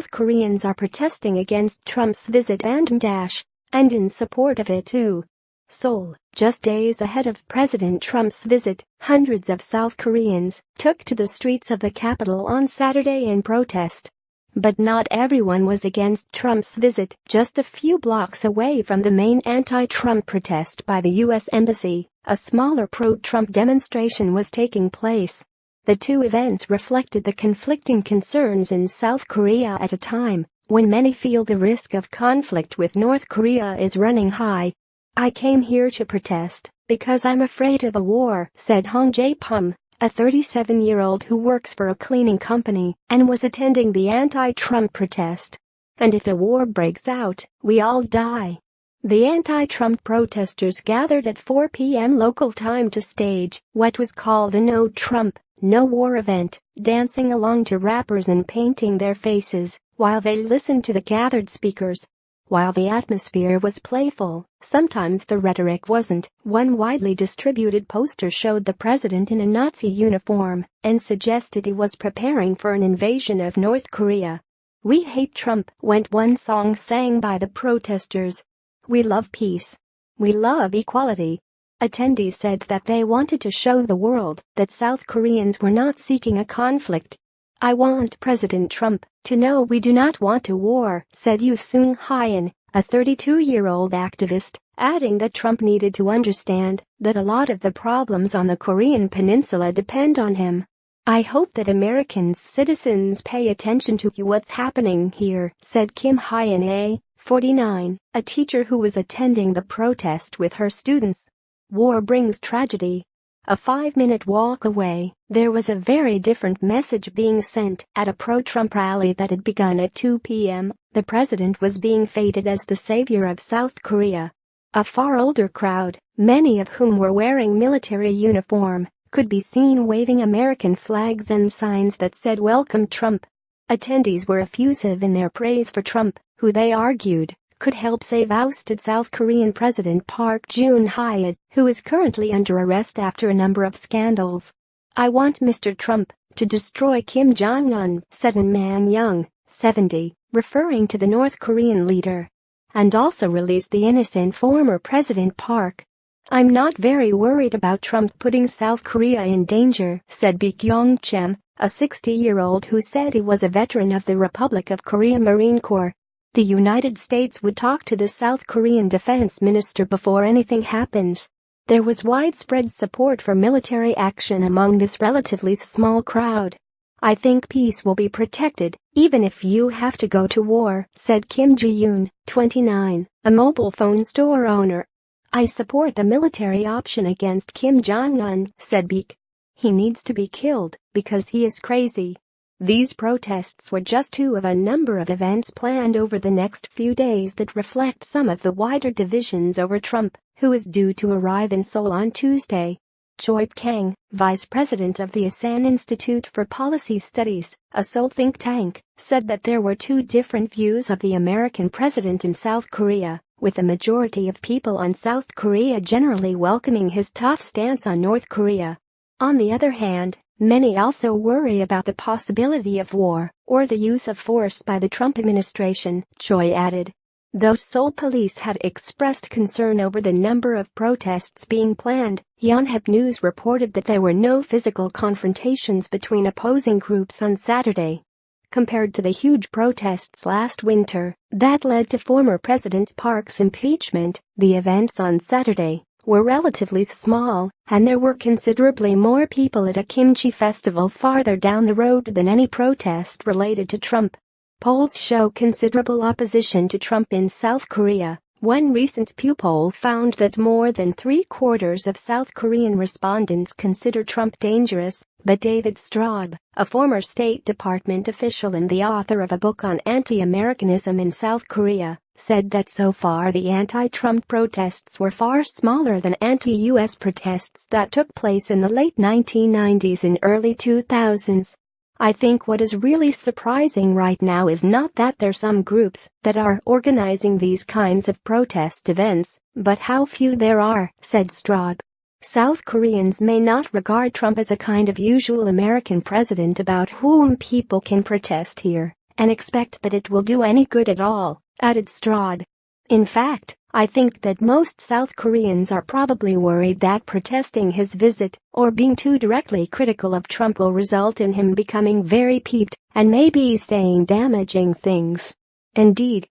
South Koreans are protesting against Trump's visit and mdash, and in support of it too. Seoul, just days ahead of President Trump's visit, hundreds of South Koreans took to the streets of the capital on Saturday in protest. But not everyone was against Trump's visit. Just a few blocks away from the main anti-Trump protest by the U.S. Embassy, a smaller pro-Trump demonstration was taking place. The two events reflected the conflicting concerns in South Korea at a time when many feel the risk of conflict with North Korea is running high. "I came here to protest because I'm afraid of a war," said Hong Jae-pum, a 37-year-old who works for a cleaning company and was attending the anti-Trump protest. "And if a war breaks out, we all die." The anti-Trump protesters gathered at 4 p.m. local time to stage what was called a No Trump, No War event, dancing along to rappers and painting their faces while they listened to the gathered speakers. While the atmosphere was playful, sometimes the rhetoric wasn't. One widely distributed poster showed the president in a Nazi uniform and suggested he was preparing for an invasion of North Korea. "We hate Trump," went one song sang by the protesters. "We love peace. We love equality." Attendees said that they wanted to show the world that South Koreans were not seeking a conflict. "I want President Trump to know we do not want a war," said Yoo Seung-hyun, a 32-year-old activist, adding that Trump needed to understand that a lot of the problems on the Korean peninsula depend on him. "I hope that American citizens pay attention to what's happening here," said Kim Hyun-a, 49, a teacher who was attending the protest with her students. "War brings tragedy." A 5-minute walk away, there was a very different message being sent at a pro-Trump rally that had begun at 2 p.m. The president was being feted as the savior of South Korea. A far older crowd, many of whom were wearing military uniform, could be seen waving American flags and signs that said "Welcome Trump." Attendees were effusive in their praise for Trump, who they argued could help save ousted South Korean President Park Geun-hye, who is currently under arrest after a number of scandals. "I want Mr. Trump to destroy Kim Jong-un," said An Man-young, 70, referring to the North Korean leader. "And also release the innocent former President Park." "I'm not very worried about Trump putting South Korea in danger," said Baek Yong-chem, a 60-year-old who said he was a veteran of the Republic of Korea Marine Corps. "The United States would talk to the South Korean defense minister before anything happens." There was widespread support for military action among this relatively small crowd. "I think peace will be protected, even if you have to go to war," said Kim Ji-yoon, 29, a mobile phone store owner. "I support the military option against Kim Jong-un," said Baek. "He needs to be killed because he is crazy." These protests were just two of a number of events planned over the next few days that reflect some of the wider divisions over Trump, who is due to arrive in Seoul on Tuesday. Choi Kang, vice president of the Asan Institute for Policy Studies, a Seoul think tank, said that there were two different views of the American president in South Korea, with a majority of people on South Korea generally welcoming his tough stance on North Korea. On the other hand, many also worry about the possibility of war or the use of force by the Trump administration, Choi added. Though Seoul police had expressed concern over the number of protests being planned, Yonhap News reported that there were no physical confrontations between opposing groups on Saturday. Compared to the huge protests last winter that led to former President Park's impeachment, the events on Saturday were relatively small, and there were considerably more people at a kimchi festival farther down the road than any protest related to Trump. Polls show considerable opposition to Trump in South Korea. One recent Pew poll found that more than 3/4 of South Korean respondents consider Trump dangerous, but David Straub, a former State Department official and the author of a book on anti-Americanism in South Korea, said that so far the anti-Trump protests were far smaller than anti-US protests that took place in the late 1990s and early 2000s. "I think what is really surprising right now is not that there are some groups that are organizing these kinds of protest events, but how few there are," said Straub. South Koreans may not regard Trump as a kind of usual American president about whom people can protest here and expect that it will do any good at all," added Strad. "In fact, I think that most South Koreans are probably worried that protesting his visit or being too directly critical of Trump will result in him becoming very peeved and maybe saying damaging things." Indeed,